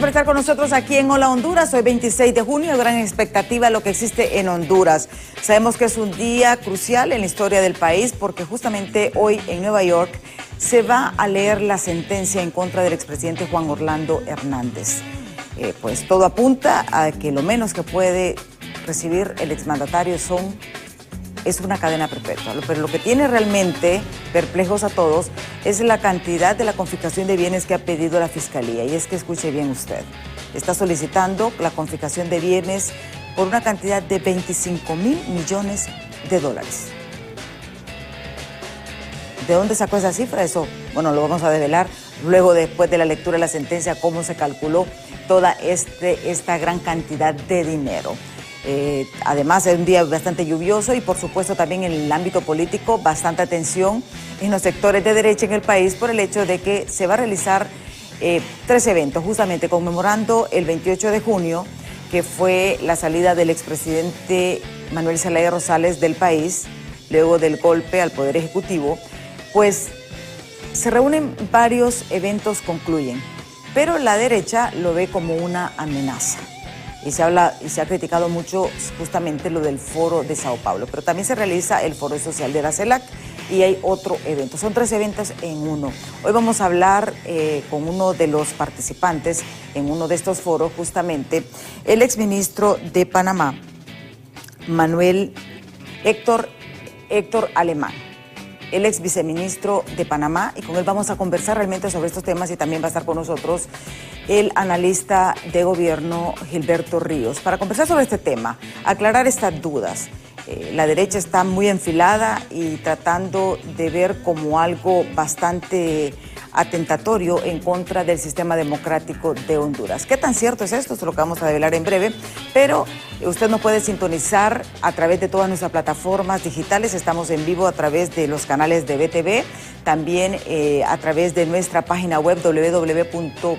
por estar con nosotros aquí en Hola Honduras. Hoy 26 de junio, gran expectativa lo que existe en Honduras. Sabemos que es un día crucial en la historia del país porque justamente hoy en Nueva York se va a leer la sentencia en contra del expresidente Juan Orlando Hernández. Pues todo apunta a que lo menos que puede recibir el exmandatario es una cadena perpetua, pero lo que tiene realmente perplejos a todos es la cantidad de la confiscación de bienes que ha pedido la Fiscalía. Y es que escuche bien usted, está solicitando la confiscación de bienes por una cantidad de 25,000 millones de dólares. ¿De dónde sacó esa cifra? Eso, bueno, lo vamos a develar luego, después de la lectura de la sentencia, cómo se calculó toda esta gran cantidad de dinero. Además es un día bastante lluvioso y por supuesto también en el ámbito político bastante atención en los sectores de derecha en el país por el hecho de que se va a realizar 3 eventos justamente conmemorando el 28 de junio que fue la salida del expresidente Manuel Zelaya Rosales del país luego del golpe al Poder Ejecutivo. Pues se reúnen varios eventos, concluyen, pero la derecha lo ve como una amenaza. Y se ha criticado mucho justamente lo del foro de Sao Paulo, pero también se realiza el foro social de la CELAC y hay otro evento. Son 3 eventos en uno. Hoy vamos a hablar con uno de los participantes en uno de estos foros, justamente el exministro de Panamá, Héctor Alemán, el ex viceministro de Panamá, y con él vamos a conversar realmente sobre estos temas y también va a estar con nosotros el analista de gobierno Gilberto Ríos para conversar sobre este tema, aclarar estas dudas. La derecha está muy enfilada y tratando de ver como algo bastante atentatorio en contra del sistema democrático de Honduras. ¿Qué tan cierto es esto? Esto es lo que vamos a develar en breve, pero usted nos puede sintonizar a través de todas nuestras plataformas digitales. Estamos en vivo a través de los canales de BTV, también a través de nuestra página web www.btv.com.hn,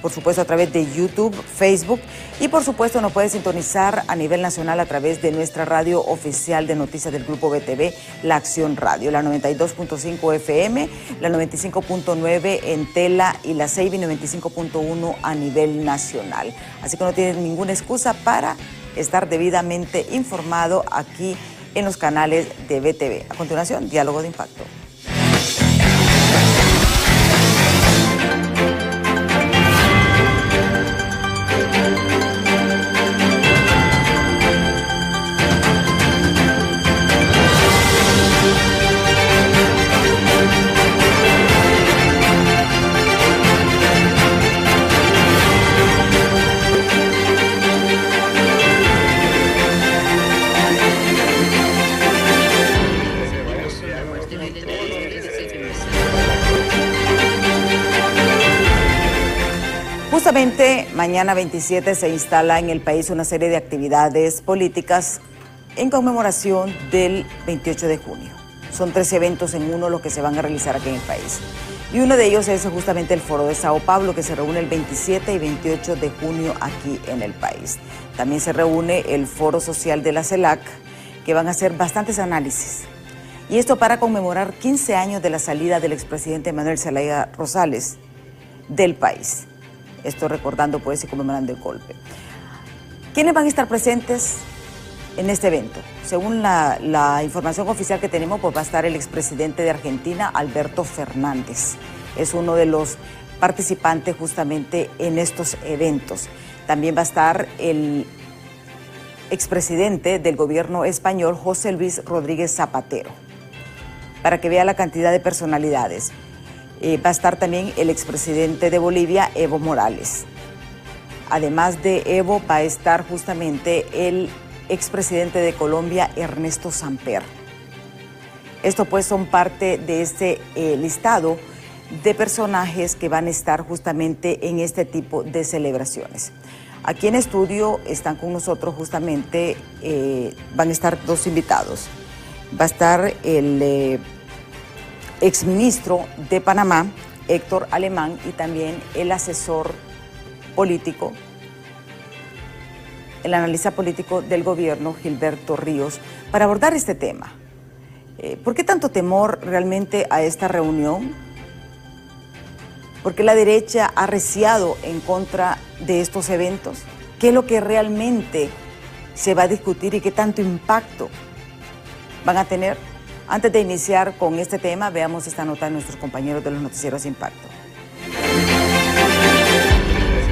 por supuesto a través de YouTube, Facebook y por supuesto nos puede sintonizar a nivel nacional a través de nuestra radio oficial de noticias del Grupo BTV, La Acción Radio, la 92.5 FM, la 95.9 en Tela y la Seibi 95.1 a nivel nacional. Así que no tienen ninguna excusa para estar debidamente informado aquí en los canales de BTV. A continuación, Diálogo de Impacto. Justamente mañana 27 se instala en el país una serie de actividades políticas en conmemoración del 28 de junio. Son 3 eventos en uno los que se van a realizar aquí en el país. Y uno de ellos es justamente el Foro de Sao Paulo, que se reúne el 27 y 28 de junio aquí en el país. También se reúne el Foro Social de la CELAC, que van a hacer bastantes análisis. Y esto para conmemorar 15 años de la salida del expresidente Manuel Zelaya Rosales del país. Esto recordando pues y conmemorando el golpe. ¿Quiénes van a estar presentes en este evento? Según la información oficial que tenemos, pues va a estar el expresidente de Argentina, Alberto Fernández. Es uno de los participantes justamente en estos eventos. También va a estar el expresidente del gobierno español, José Luis Rodríguez Zapatero, para que vea la cantidad de personalidades. Va a estar también el expresidente de Bolivia, Evo Morales. Además de Evo, va a estar justamente el expresidente de Colombia, Ernesto Samper. Esto pues son parte de este listado de personajes que van a estar justamente en este tipo de celebraciones. Aquí en estudio están con nosotros justamente, van a estar 2 invitados. Va a estar el exministro de Panamá, Héctor Alemán, y también el asesor político, el analista político del gobierno, Gilberto Ríos, para abordar este tema. ¿Por qué tanto temor realmente a esta reunión? ¿Por qué la derecha ha arreciado en contra de estos eventos? ¿Qué es lo que realmente se va a discutir y qué tanto impacto van a tener? Antes de iniciar con este tema, veamos esta nota de nuestros compañeros de los noticieros Impacto.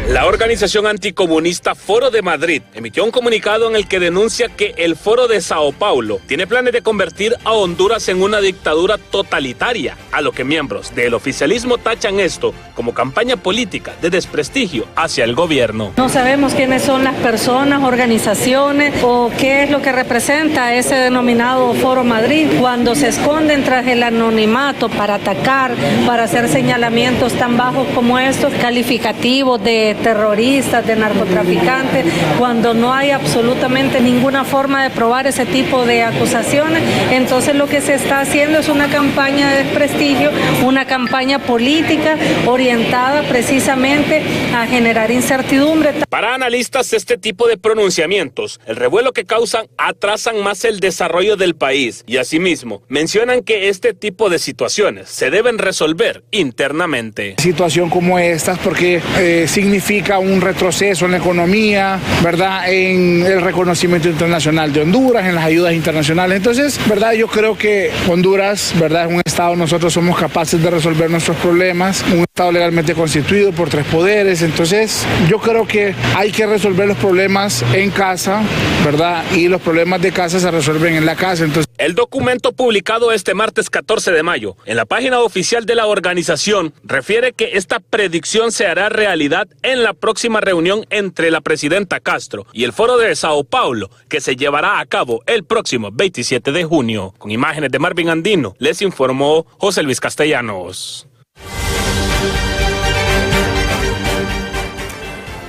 La organización anticomunista Foro de Madrid emitió un comunicado en el que denuncia que el Foro de Sao Paulo tiene planes de convertir a Honduras en una dictadura totalitaria, a lo que miembros del oficialismo tachan esto como campaña política de desprestigio hacia el gobierno. No sabemos quiénes son las personas, organizaciones o qué es lo que representa ese denominado Foro Madrid cuando se esconden tras el anonimato para atacar, para hacer señalamientos tan bajos como estos, calificativos de terroristas, de narcotraficantes, cuando no hay absolutamente ninguna forma de probar ese tipo de acusaciones. Entonces lo que se está haciendo es una campaña de desprestigio, una campaña política orientada precisamente a generar incertidumbre. Para analistas, este tipo de pronunciamientos, el revuelo que causan, atrasan más el desarrollo del país y asimismo mencionan que este tipo de situaciones se deben resolver internamente. Situación como estas porque significa un retroceso en la economía, ¿verdad? En el reconocimiento internacional de Honduras, en las ayudas internacionales. Entonces, ¿verdad? Yo creo que Honduras, ¿verdad? Es un estado, nosotros somos capaces de resolver nuestros problemas, un estado legalmente constituido por 3 poderes. Entonces, yo creo que hay que resolver los problemas en casa, ¿verdad? Y los problemas de casa se resuelven en la casa. Entonces, el documento publicado este martes 14 de mayo en la página oficial de la organización refiere que esta predicción se hará realidad en la próxima reunión entre la presidenta Castro y el Foro de Sao Paulo, que se llevará a cabo el próximo 27 de junio. Con imágenes de Marvin Andino, les informó José Luis Castellanos.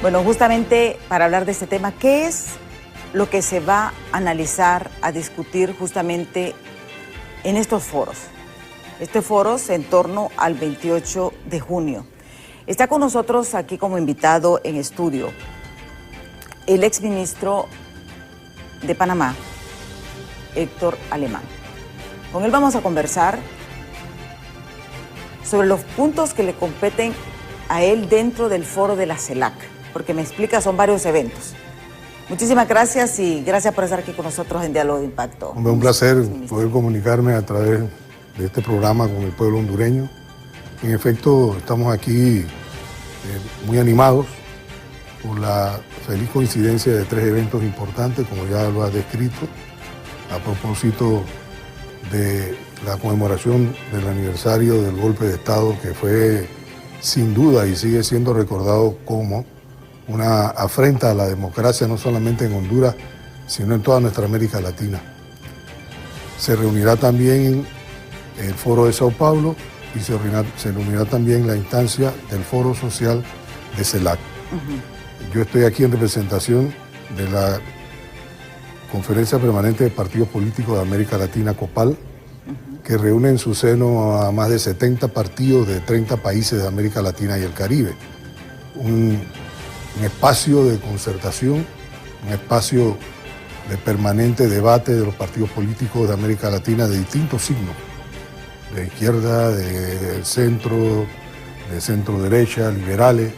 Bueno, justamente para hablar de este tema, ¿qué es lo que se va a analizar, a discutir justamente en estos foros? Este foro es en torno al 28 de junio. Está con nosotros aquí como invitado en estudio el exministro de Panamá, Héctor Alemán. Con él vamos a conversar sobre los puntos que le competen a él dentro del foro de la CELAC, porque me explica, son varios eventos. Muchísimas gracias y gracias por estar aquí con nosotros en Diálogo de Impacto. Hombre, un placer poder comunicarme a través de este programa con el pueblo hondureño. En efecto, estamos aquí muy animados por la feliz coincidencia de 3 eventos importantes, como ya lo has descrito, a propósito de la conmemoración del aniversario del golpe de Estado, que fue sin duda y sigue siendo recordado como una afrenta a la democracia, no solamente en Honduras, sino en toda nuestra América Latina. Se reunirá también el Foro de Sao Paulo y se reunirá también la instancia del Foro Social de CELAC. Yo estoy aquí en representación de la Conferencia Permanente de Partidos Políticos de América Latina, COPAL, que reúne en su seno a más de 70 partidos de 30 países de América Latina y el Caribe. Un espacio de concertación, un espacio de permanente debate de los partidos políticos de América Latina de distintos signos, de izquierda, de centro derecha, liberales,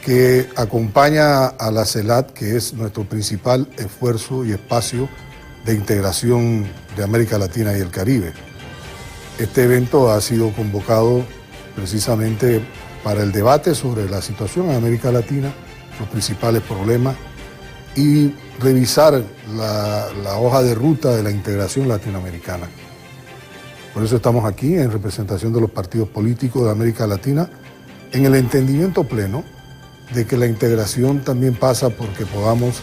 que acompaña a la CELAC, que es nuestro principal esfuerzo y espacio de integración de América Latina y el Caribe. Este evento ha sido convocado precisamente para el debate sobre la situación en América Latina, los principales problemas y revisar la hoja de ruta de la integración latinoamericana. Por eso estamos aquí en representación de los partidos políticos de América Latina, en el entendimiento pleno de que la integración también pasa porque podamos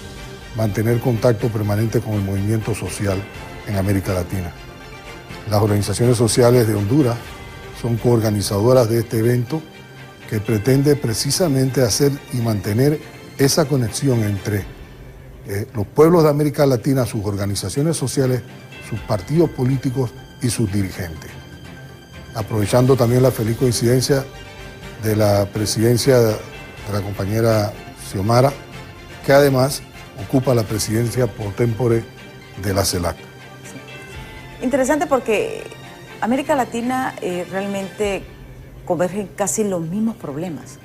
mantener contacto permanente con el movimiento social en América Latina. Las organizaciones sociales de Honduras son coorganizadoras de este evento que pretende precisamente hacer y mantener esa conexión entre los pueblos de América Latina, sus organizaciones sociales, sus partidos políticos y sus dirigentes. Aprovechando también la feliz coincidencia de la presidencia de la compañera Xiomara, que además ocupa la presidencia por tempore de la CELAC. Sí. Interesante porque América Latina realmente convergen casi los mismos problemas.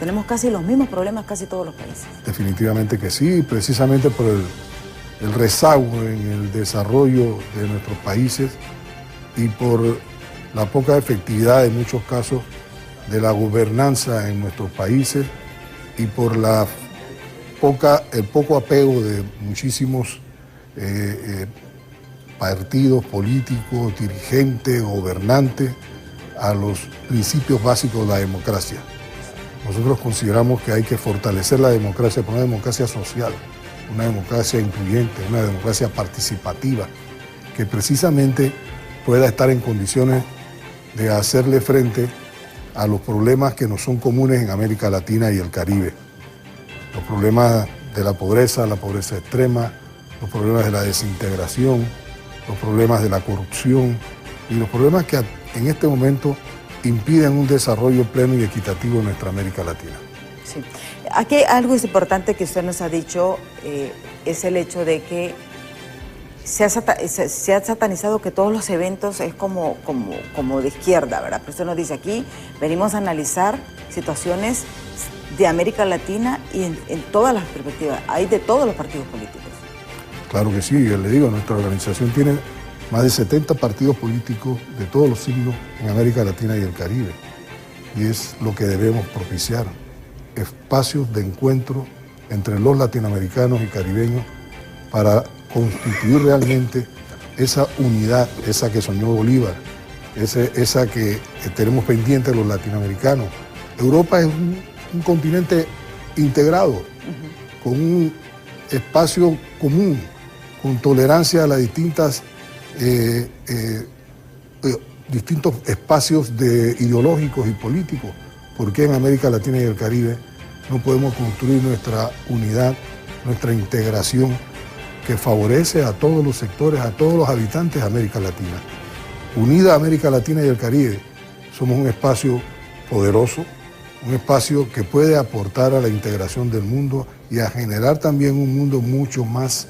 Tenemos casi los mismos problemas casi todos los países. Definitivamente que sí, precisamente por el rezago en el desarrollo de nuestros países y por la poca efectividad en muchos casos de la gobernanza en nuestros países y por el poco apego de muchísimos partidos políticos, dirigentes, gobernantes a los principios básicos de la democracia. Nosotros consideramos que hay que fortalecer la democracia por una democracia social, una democracia incluyente, una democracia participativa, que precisamente pueda estar en condiciones de hacerle frente a los problemas que nos son comunes en América Latina y el Caribe. Los problemas de la pobreza extrema, los problemas de la desintegración, los problemas de la corrupción y los problemas que en este momento impiden un desarrollo pleno y equitativo en nuestra América Latina. Sí. Aquí algo importante que usted nos ha dicho es el hecho de que se ha satanizado que todos los eventos es como de izquierda, ¿verdad? Pero usted nos dice aquí, venimos a analizar situaciones de América Latina y en todas las perspectivas, hay de todos los partidos políticos. Claro que sí, yo le digo, nuestra organización tiene más de 70 partidos políticos de todos los signos en América Latina y el Caribe. Y es lo que debemos propiciar, espacios de encuentro entre los latinoamericanos y caribeños para constituir realmente esa unidad, esa que soñó Bolívar, esa que tenemos pendiente los latinoamericanos. Europa es un continente integrado, con un espacio común, con tolerancia a las distintos espacios ideológicos y políticos. ¿Por qué en América Latina y el Caribe no podemos construir nuestra unidad, nuestra integración que favorece a todos los sectores, a todos los habitantes de América Latina? Unida América Latina y el Caribe, somos un espacio poderoso, un espacio que puede aportar a la integración del mundo y a generar también un mundo mucho más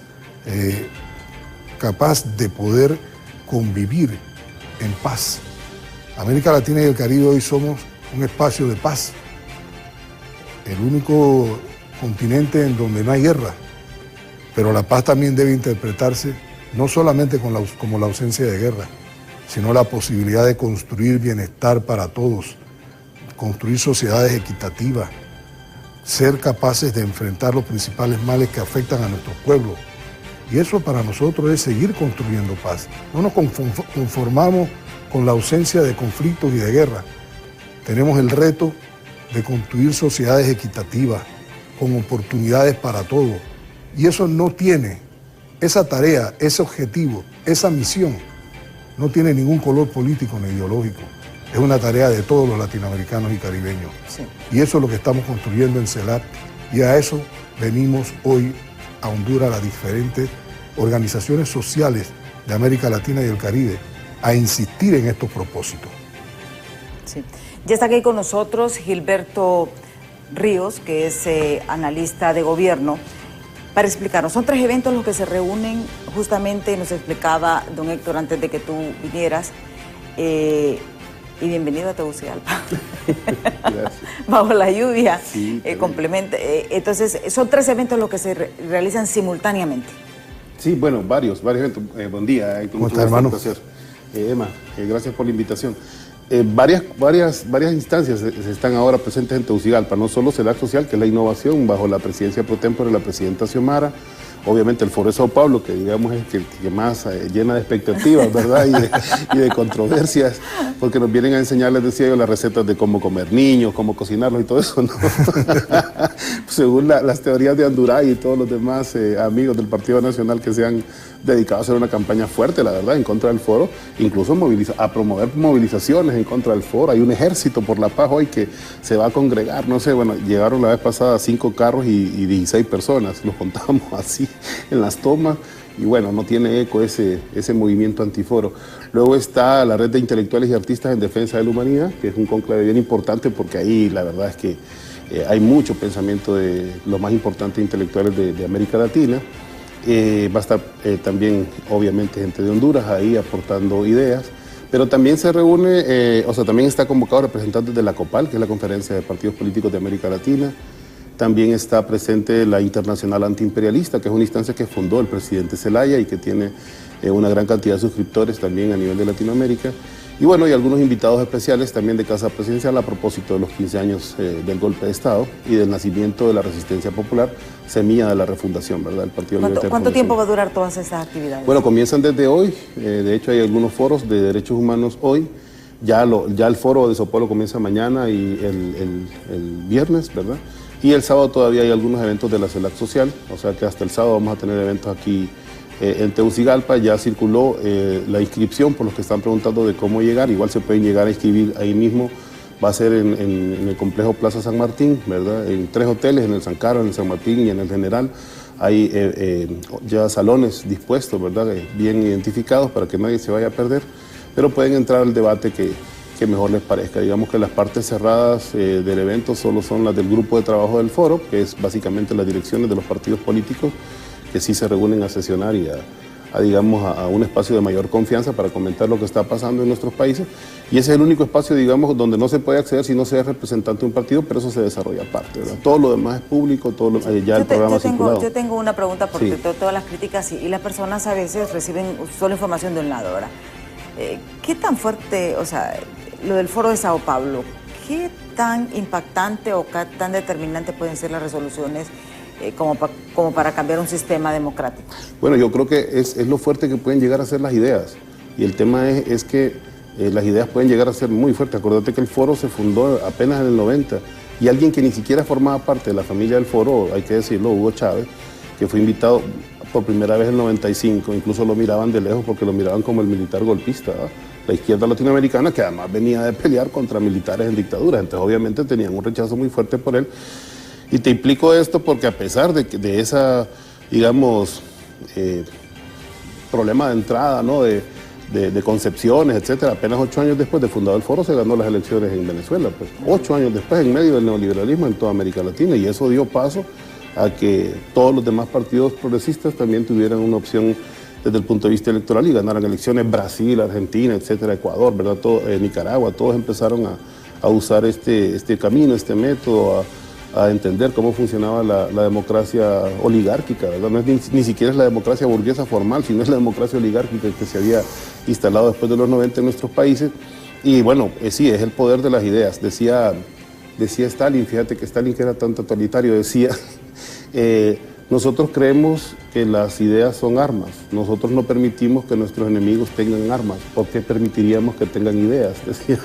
capaz de poder convivir en paz. América Latina y el Caribe hoy somos un espacio de paz, el único continente en donde no hay guerra, pero la paz también debe interpretarse no solamente como la ausencia de guerra, sino la posibilidad de construir bienestar para todos, construir sociedades equitativas, ser capaces de enfrentar los principales males que afectan a nuestros pueblos. Y eso para nosotros es seguir construyendo paz. No nos conformamos con la ausencia de conflictos y de guerra. Tenemos el reto de construir sociedades equitativas, con oportunidades para todos. Y eso no tiene, esa tarea, ese objetivo, esa misión, no tiene ningún color político ni ideológico. Es una tarea de todos los latinoamericanos y caribeños. Sí. Y eso es lo que estamos construyendo en CELAC. Y a eso venimos hoy a Honduras, a las diferentes organizaciones sociales de América Latina y el Caribe, a insistir en estos propósitos. Sí. Ya está aquí con nosotros Gilberto Ríos, que es analista de gobierno, para explicarnos. Son 3 eventos los que se reúnen, justamente nos explicaba don Héctor antes de que tú vinieras. Y bienvenido a Tegucigalpa. Bajo la lluvia. Sí, entonces, son 3 eventos los que se realizan simultáneamente. Sí, bueno, varios eventos. Buen día. ¿Cómo está, hermano? Emma, gracias por la invitación. Varias instancias están ahora presentes en Tegucigalpa, no solo CELAC Social, que es la innovación bajo la presidencia pro tempore de la presidenta Xiomara, obviamente el Foro de Sao Paulo, que digamos es el que más llena de expectativas, ¿verdad? y de controversias, porque nos vienen a enseñar, les decía yo, las recetas de cómo comer niños, cómo cocinarlos y todo eso, ¿no? Según las teorías de Anduray y todos los demás amigos del Partido Nacional que se han dedicado a hacer una campaña fuerte, la verdad, en contra del foro, incluso a promover movilizaciones en contra del foro. Hay un ejército por la paz hoy que se va a congregar, no sé, bueno, llegaron la vez pasada 5 carros y 16 personas, los contamos así en las tomas, y bueno, no tiene eco ese movimiento antiforo. Luego está la Red de Intelectuales y Artistas en Defensa de la Humanidad, que es un cónclave bien importante porque ahí la verdad es que hay mucho pensamiento de los más importantes intelectuales de América Latina. Va a estar también, obviamente, gente de Honduras ahí aportando ideas, Pero también se reúne, también está convocado representantes de la COPAL, que es la Conferencia de Partidos Políticos de América Latina. También está presente la Internacional Antiimperialista, que es una instancia que fundó el presidente Zelaya y que tiene una gran cantidad de suscriptores también a nivel de Latinoamérica. Y bueno, y algunos invitados especiales también de Casa Presidencial a propósito de los 15 años del golpe de Estado y del nacimiento de la Resistencia Popular, semilla de la refundación, ¿verdad? El Partido Libertario. ¿Cuánto tiempo va a durar todas esas actividades? Bueno, comienzan desde hoy. De hecho, hay algunos foros de derechos humanos hoy. Ya el foro de Sao Paulo comienza mañana y el viernes, ¿verdad? Y el sábado todavía hay algunos eventos de la CELAC Social, o sea que hasta el sábado vamos a tener eventos aquí en Tegucigalpa. Ya circuló la inscripción por los que están preguntando de cómo llegar. Igual se pueden llegar a inscribir ahí mismo. Va a ser en el complejo Plaza San Martín, ¿verdad? En 3 hoteles, en el San Carlos, en el San Martín y en el General. Hay ya salones dispuestos, ¿verdad? Bien identificados para que nadie se vaya a perder. Pero pueden entrar al debate que mejor les parezca. Digamos que las partes cerradas del evento solo son las del grupo de trabajo del foro, que es básicamente las direcciones de los partidos políticos, que sí se reúnen a sesionar y a un espacio de mayor confianza para comentar lo que está pasando en nuestros países. Y ese es el único espacio, digamos, donde no se puede acceder si no se es representante de un partido, pero eso se desarrolla aparte, ¿verdad? Todo lo demás es público, ya el programa circulado. Yo tengo una pregunta, porque sí. Todas las críticas y las personas a veces reciben solo información de un lado, ¿verdad? ¿Qué tan fuerte, lo del foro de Sao Paulo, qué tan impactante o qué tan determinante pueden ser las resoluciones como para cambiar un sistema democrático? Bueno, yo creo que es lo fuerte que pueden llegar a ser las ideas. Y el tema es que las ideas pueden llegar a ser muy fuertes. Acuérdate que el foro se fundó apenas en el 90 y alguien que ni siquiera formaba parte de la familia del foro, hay que decirlo, Hugo Chávez, que fue invitado por primera vez en el 95, incluso lo miraban de lejos porque lo miraban como el militar golpista, ¿verdad? La izquierda latinoamericana, que además venía de pelear contra militares en dictaduras, entonces obviamente tenían un rechazo muy fuerte por él. Y te explico esto porque a pesar de esa, digamos, problema de entrada, ¿no? de concepciones, etcétera, apenas 8 años después de fundado el foro se ganó las elecciones en Venezuela, pues 8 años después, en medio del neoliberalismo en toda América Latina, y eso dio paso a que todos los demás partidos progresistas también tuvieran una opción desde el punto de vista electoral y ganaran elecciones. Brasil, Argentina, etcétera, Ecuador, ¿verdad? Nicaragua, todos empezaron a usar este camino, este método, a entender cómo funcionaba la democracia oligárquica, ¿verdad? No es ni siquiera es la democracia burguesa formal, sino es la democracia oligárquica que se había instalado después de los 90 en nuestros países. Y bueno, sí, es el poder de las ideas. Decía Stalin, fíjate que Stalin, que era tan totalitario, decía... nosotros creemos que las ideas son armas. Nosotros no permitimos que nuestros enemigos tengan armas. ¿Por qué permitiríamos que tengan ideas? Decía,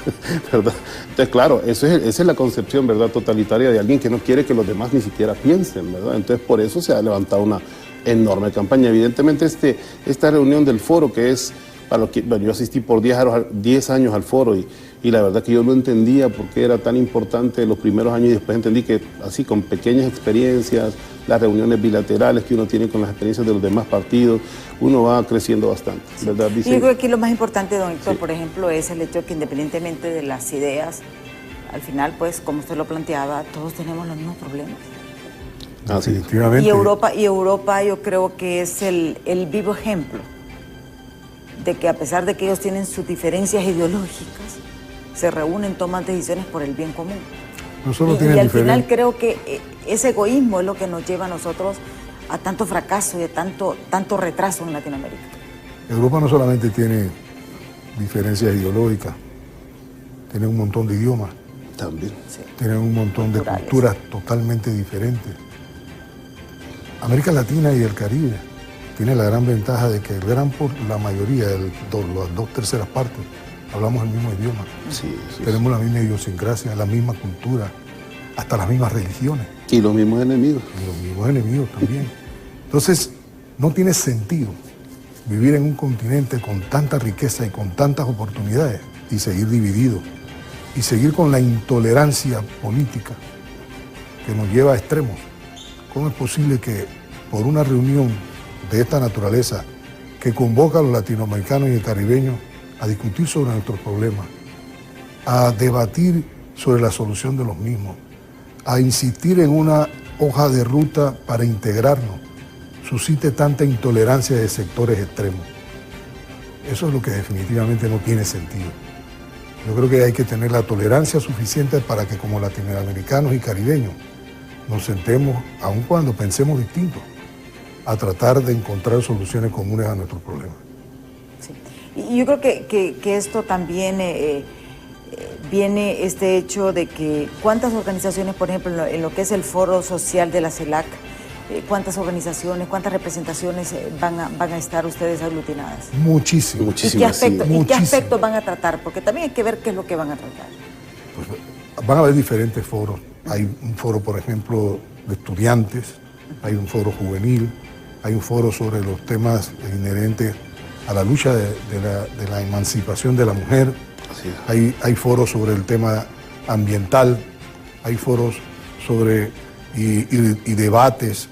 ¿verdad? Entonces, claro, esa es la concepción, ¿verdad?, totalitaria de alguien que no quiere que los demás ni siquiera piensen, ¿verdad? Entonces, por eso se ha levantado una enorme campaña. Evidentemente, esta reunión del foro, que es para lo que, bueno, yo asistí por 10 años al foro y la verdad que yo no entendía por qué era tan importante los primeros años y después entendí que así con pequeñas experiencias, las reuniones bilaterales que uno tiene con las experiencias de los demás partidos, uno va creciendo bastante, ¿verdad? Y yo creo que aquí lo más importante, don Héctor, sí, por ejemplo, es el hecho de que independientemente de las ideas, al final, pues, como usted lo planteaba, todos tenemos los mismos problemas. Sí. Definitivamente. Y Europa yo creo que es el vivo ejemplo de que a pesar de que ellos tienen sus diferencias ideológicas, se reúnen, toman decisiones por el bien común. No solo y al final creo que ese egoísmo es lo que nos lleva a nosotros a tanto fracaso y a tanto retraso en Latinoamérica. Europa no solamente tiene diferencias ideológicas, tiene un montón de idiomas, También. Sí. tiene un montón de Culturales. culturas totalmente diferentes. América Latina y el Caribe tiene la gran ventaja de que la mayoría, las 2/3 partes, hablamos el mismo idioma. Sí. Tenemos la misma idiosincrasia, la misma cultura, hasta las mismas religiones. Y los mismos enemigos. Y los mismos enemigos también. Entonces, no tiene sentido vivir en un continente con tanta riqueza y con tantas oportunidades y seguir divididos y seguir con la intolerancia política que nos lleva a extremos. ¿Cómo es posible que por una reunión de esta naturaleza que convoca a los latinoamericanos y caribeños a discutir sobre nuestros problemas, a debatir sobre la solución de los mismos, a insistir en una hoja de ruta para integrarnos, suscite tanta intolerancia de sectores extremos? Eso es lo que definitivamente no tiene sentido. Yo creo que hay que tener la tolerancia suficiente para que como latinoamericanos y caribeños nos sentemos, aun cuando pensemos distintos, a tratar de encontrar soluciones comunes a nuestros problemas. Sí. Y yo creo que esto también viene este hecho de que cuántas organizaciones, por ejemplo, en lo que es el foro social de la CELAC, cuántas organizaciones, cuántas representaciones van a estar ustedes aglutinadas. Muchísimo. ¿Y qué aspectos van a tratar? Porque también hay que ver qué es lo que van a tratar. Pues van a haber diferentes foros. Hay un foro, por ejemplo, de estudiantes, hay un foro juvenil, hay un foro sobre los temas inherentes a la lucha de la emancipación de la mujer, hay foros sobre el tema ambiental, hay foros sobre y debates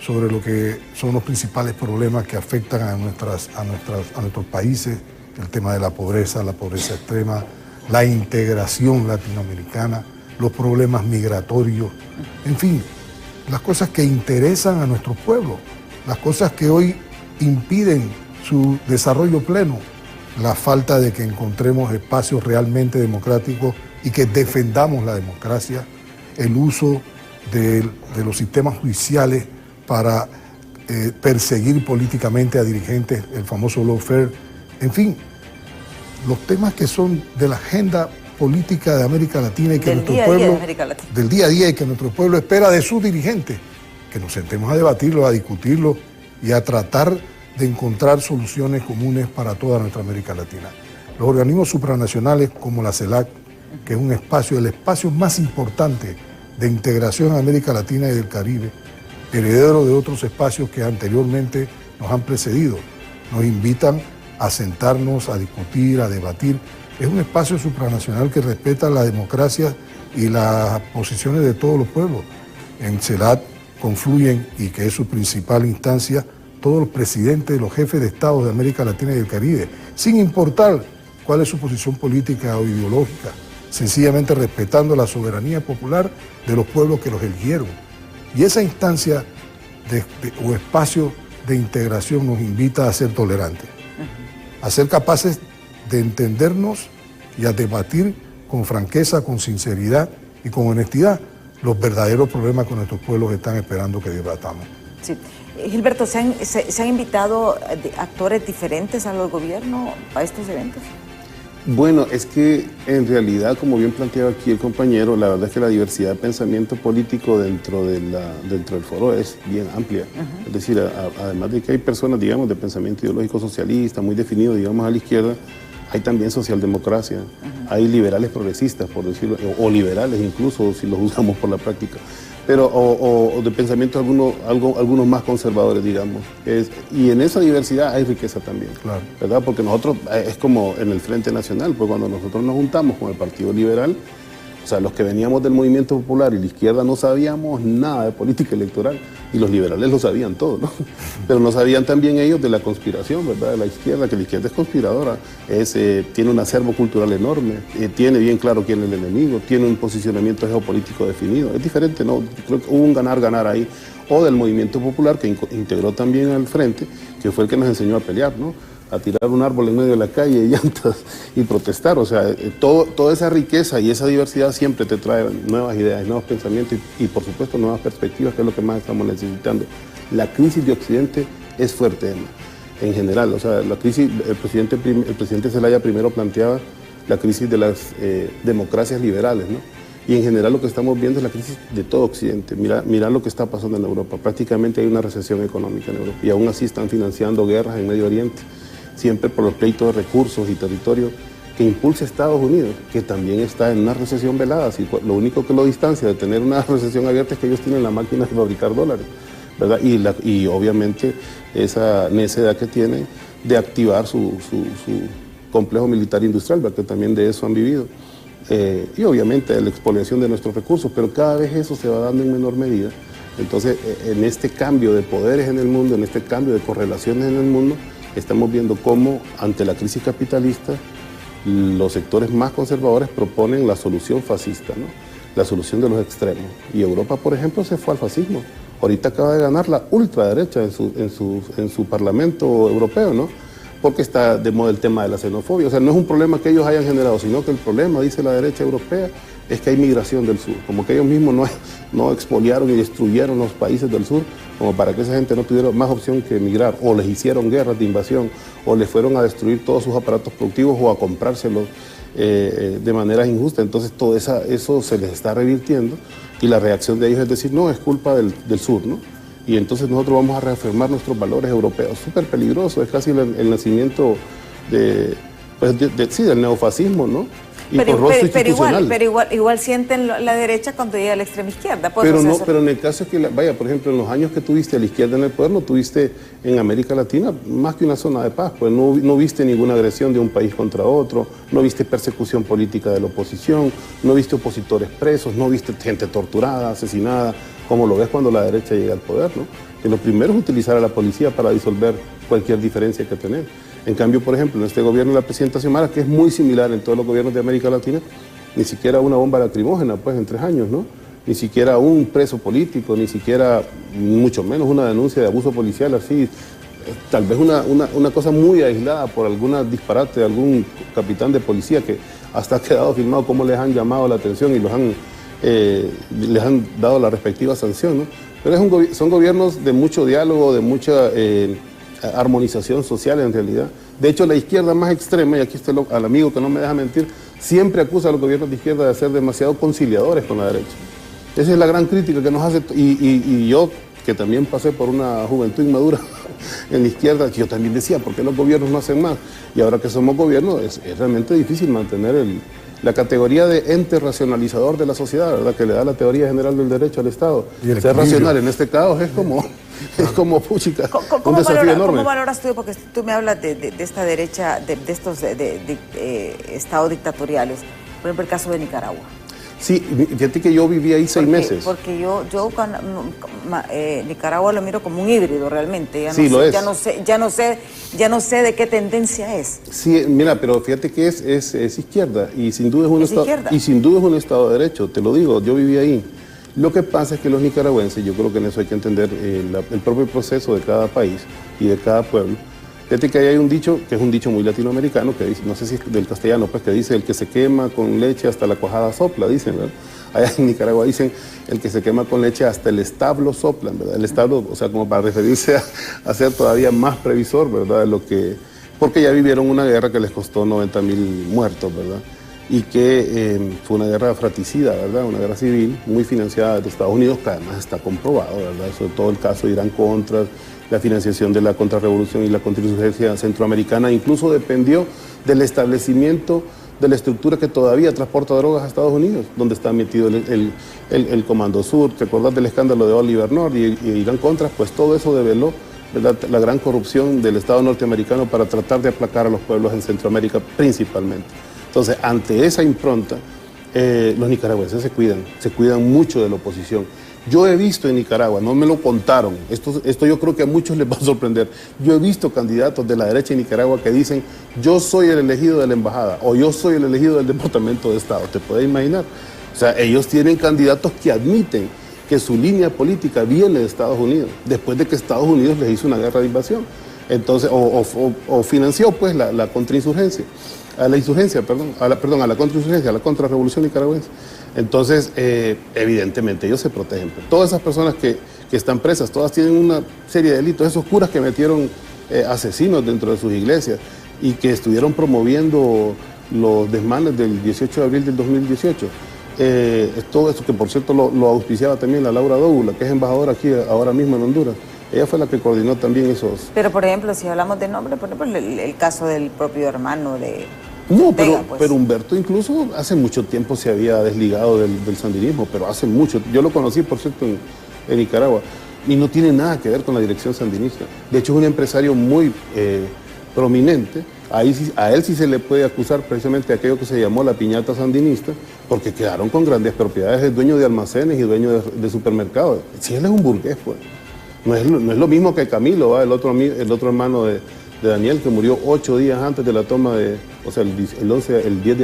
sobre lo que son los principales problemas que afectan a nuestros países, el tema de la pobreza extrema, la integración latinoamericana, los problemas migratorios, en fin, las cosas que interesan a nuestro pueblo, las cosas que hoy impiden su desarrollo pleno, la falta de que encontremos espacios realmente democráticos y que defendamos la democracia, el uso de los sistemas judiciales para perseguir políticamente a dirigentes, el famoso lawfare, en fin, los temas que son de la agenda política de América Latina y que nuestro pueblo, del día a día y que nuestro pueblo espera de sus dirigentes, que nos sentemos a debatirlo, a discutirlo y a tratar de encontrar soluciones comunes para toda nuestra América Latina. Los organismos supranacionales como la CELAC, que es un espacio, el espacio más importante de integración en América Latina y del Caribe, heredero de otros espacios que anteriormente nos han precedido, nos invitan a sentarnos, a discutir, a debatir. Es un espacio supranacional que respeta la democracia y las posiciones de todos los pueblos. En CELAC confluyen, y que es su principal instancia, todos los presidentes, los jefes de Estado de América Latina y del Caribe, sin importar cuál es su posición política o ideológica, sencillamente respetando la soberanía popular de los pueblos que los eligieron. Y esa instancia o espacio de integración nos invita a ser tolerantes, a ser capaces de entendernos y a debatir con franqueza, con sinceridad y con honestidad los verdaderos problemas que nuestros pueblos están esperando que debatamos. Sí. Gilberto, ¿se han invitado actores diferentes a los gobiernos a estos eventos? Bueno, es que en realidad, como bien planteaba aquí el compañero, la verdad es que la diversidad de pensamiento político dentro del foro es bien amplia. Es decir, además de que hay personas, digamos, de pensamiento ideológico socialista, muy definido, digamos, a la izquierda, hay también socialdemocracia, hay liberales progresistas, por decirlo, o liberales incluso, si los usamos por la práctica, pero o de pensamiento algunos más conservadores, digamos. Y en esa diversidad hay riqueza también, claro, ¿verdad? Porque nosotros, es como en el Frente Nacional, pues cuando nosotros nos juntamos con el Partido Liberal, o sea, los que veníamos del movimiento popular y la izquierda no sabíamos nada de política electoral, y los liberales lo sabían todo, ¿no? Pero no sabían también ellos de la conspiración, ¿verdad? De la izquierda, que la izquierda es conspiradora, tiene un acervo cultural enorme, tiene bien claro quién es el enemigo, tiene un posicionamiento geopolítico definido. Es diferente, ¿no? Creo que hubo un ganar-ganar ahí. O del movimiento popular, que integró también al Frente, que fue el que nos enseñó a pelear, ¿no? A tirar un árbol en medio de la calle, llantas y protestar. O sea, toda esa riqueza y esa diversidad siempre te trae nuevas ideas, nuevos pensamientos y por supuesto nuevas perspectivas, que es lo que más estamos necesitando. La crisis de Occidente es fuerte en general. O sea, la crisis, el presidente Zelaya primero planteaba la crisis de las democracias liberales, ¿no? Y en general lo que estamos viendo es la crisis de todo Occidente. Mira lo que está pasando en Europa. Prácticamente hay una recesión económica en Europa y aún así están financiando guerras en Medio Oriente, siempre por los pleitos de recursos y territorio que impulsa Estados Unidos, que también está en una recesión velada. Así, lo único que lo distancia de tener una recesión abierta es que ellos tienen la máquina de fabricar dólares, ¿verdad? Y obviamente esa necesidad que tienen de activar su complejo militar industrial, ¿verdad? Que también de eso han vivido. Y obviamente la expoliación de nuestros recursos, pero cada vez eso se va dando en menor medida. Entonces, en este cambio de poderes en el mundo, en este cambio de correlaciones en el mundo, estamos viendo cómo, ante la crisis capitalista, los sectores más conservadores proponen la solución fascista, ¿no? La solución de los extremos. Y Europa, por ejemplo, se fue al fascismo. Ahorita acaba de ganar la ultraderecha en su parlamento europeo, ¿no? porque está de moda el tema de la xenofobia. O sea, no es un problema que ellos hayan generado, sino que el problema, dice la derecha europea, es que hay migración del sur, como que ellos mismos no expoliaron y destruyeron los países del sur, como para que esa gente no tuviera más opción que emigrar, o les hicieron guerras de invasión, o les fueron a destruir todos sus aparatos productivos o a comprárselos de manera injusta. Entonces todo eso se les está revirtiendo y la reacción de ellos es decir, no, es culpa del sur, ¿no? Y entonces nosotros vamos a reafirmar nuestros valores europeos. Súper peligroso, es casi el nacimiento del neofascismo, ¿no? Y pero igual sienten la derecha cuando llega a la extrema izquierda. Pues, pero en el caso es que, por ejemplo, en los años que tuviste a la izquierda en el poder, no tuviste en América Latina más que una zona de paz, pues no viste ninguna agresión de un país contra otro, no viste persecución política de la oposición, no viste opositores presos, no viste gente torturada, asesinada, como lo ves cuando la derecha llega al poder, ¿no? Que lo primero es utilizar a la policía para disolver cualquier diferencia que tenés. En cambio, por ejemplo, en este gobierno de la presidenta Xiomara, que es muy similar en todos los gobiernos de América Latina, ni siquiera una bomba lacrimógena, pues, en 3 años, ¿no? Ni siquiera un preso político, ni siquiera, mucho menos una denuncia de abuso policial, así, tal vez una cosa muy aislada por algún disparate de algún capitán de policía que hasta ha quedado filmado cómo les han llamado la atención y les han dado la respectiva sanción, ¿no? Pero son gobiernos de mucho diálogo, de mucha armonización social en realidad. De hecho, la izquierda más extrema, y aquí está al amigo que no me deja mentir, siempre acusa a los gobiernos de izquierda de ser demasiado conciliadores con la derecha. Esa es la gran crítica que nos hace, y yo, que también pasé por una juventud inmadura en la izquierda, que yo también decía, ¿por qué los gobiernos no hacen más? Y ahora que somos gobierno, es realmente difícil mantener la categoría de ente racionalizador de la sociedad, ¿verdad? Que le da la teoría general del derecho al Estado. Ser racional en este caso es como puchica, un desafío enorme. ¿Cómo valoras tú? Porque tú me hablas de esta derecha, de estos estados dictatoriales. Por ejemplo, el caso de Nicaragua. Sí, fíjate que yo viví ahí 6 meses. Porque yo Nicaragua lo miro como un híbrido realmente. Ya no sé de qué tendencia es. Sí, mira, pero fíjate que es izquierda y sin duda es un estado de derecho, te lo digo, yo viví ahí. Lo que pasa es que los nicaragüenses, yo creo que en eso hay que entender el propio proceso de cada país y de cada pueblo. Fíjate que ahí hay un dicho, que es un dicho muy latinoamericano, que dice, no sé si es del castellano, pues que dice, el que se quema con leche hasta la cuajada sopla, dicen, ¿verdad? Allá en Nicaragua dicen, el que se quema con leche hasta el establo sopla, ¿verdad? El establo, o sea, como para referirse a ser todavía más previsor, ¿verdad? Porque ya vivieron una guerra que les costó 90.000 muertos, ¿verdad? Y que fue una guerra fratricida, ¿verdad? Una guerra civil muy financiada de Estados Unidos, que además está comprobado, ¿verdad? Sobre todo el caso de Irán-Contras, la financiación de la contrarrevolución y la contrainsurgencia centroamericana, incluso dependió del establecimiento de la estructura que todavía transporta drogas a Estados Unidos, donde está metido el Comando Sur. ¿Te acordás del escándalo de Oliver North y Irán-Contras? Pues todo eso develó, ¿verdad?, la gran corrupción del Estado norteamericano para tratar de aplacar a los pueblos en Centroamérica principalmente. Entonces, ante esa impronta, los nicaragüenses se cuidan mucho de la oposición. Yo he visto en Nicaragua, no me lo contaron, esto yo creo que a muchos les va a sorprender, yo he visto candidatos de la derecha en Nicaragua que dicen, yo soy el elegido de la embajada o yo soy el elegido del Departamento de Estado, ¿te puedes imaginar? O sea, ellos tienen candidatos que admiten que su línea política viene de Estados Unidos, después de que Estados Unidos les hizo una guerra de invasión, entonces, o financió pues la contrainsurgencia. A la contrainsurgencia, a la contrarrevolución nicaragüense. Entonces, evidentemente, ellos se protegen. Pero todas esas personas que están presas, todas tienen una serie de delitos. Esos curas que metieron asesinos dentro de sus iglesias y que estuvieron promoviendo los desmanes del 18 de abril del 2018. Todo esto que, por cierto, lo auspiciaba también la Laura Dóbula, que es embajadora aquí ahora mismo en Honduras. Ella fue la que coordinó también esos... Pero, por ejemplo, si hablamos de nombre, por ejemplo, el caso del propio hermano de... No, pero Humberto incluso hace mucho tiempo se había desligado del sandinismo, pero hace mucho. Yo lo conocí, por cierto, en Nicaragua, y no tiene nada que ver con la dirección sandinista. De hecho, es un empresario muy prominente. A él sí se le puede acusar precisamente de aquello que se llamó la piñata sandinista, porque quedaron con grandes propiedades, es dueño de almacenes y dueño de supermercados. Si él es un burgués, pues. No es lo mismo que Camilo, ¿va? El otro hermano de Daniel, que murió 8 días antes de la toma o sea, el 10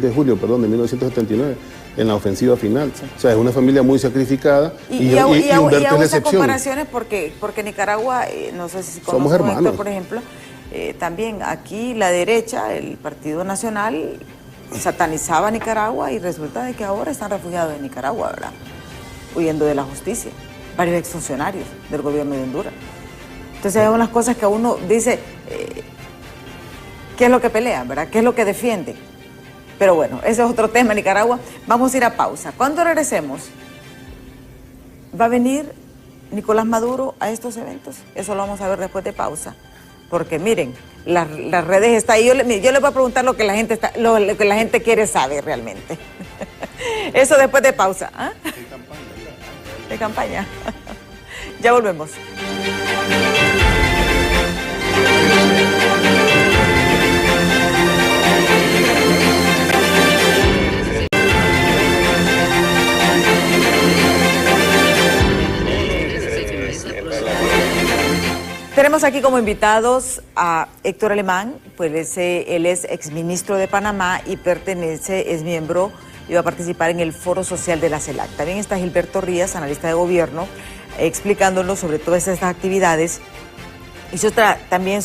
de julio, de 1979, en la ofensiva final. Sí. O sea, es una familia muy sacrificada y Humberto es la excepción. Comparaciones porque Nicaragua, no sé si somos hermanos. Héctor, por ejemplo, también aquí la derecha, el Partido Nacional, satanizaba a Nicaragua y resulta de que ahora están refugiados en Nicaragua, ¿verdad? Huyendo de la justicia, varios exfuncionarios del gobierno de Honduras. Entonces hay unas cosas que uno dice, ¿qué es lo que pelean, verdad? ¿Qué es lo que defienden? Pero bueno, ese es otro tema en Nicaragua. Vamos a ir a pausa. Cuando regresemos, ¿va a venir Nicolás Maduro a estos eventos? Eso lo vamos a ver después de pausa. Porque miren, las redes están ahí. Yo les voy a preguntar lo que la gente lo que la gente quiere saber realmente. Eso después de pausa. ¿Ah? De campaña. Ya volvemos. Tenemos aquí como invitados a Héctor Alemán, pues él es exministro de Panamá y es miembro y va a participar en el Foro Social de la CELAC. También está Gilberto Rías, analista de gobierno, explicándonos sobre todas estas actividades y también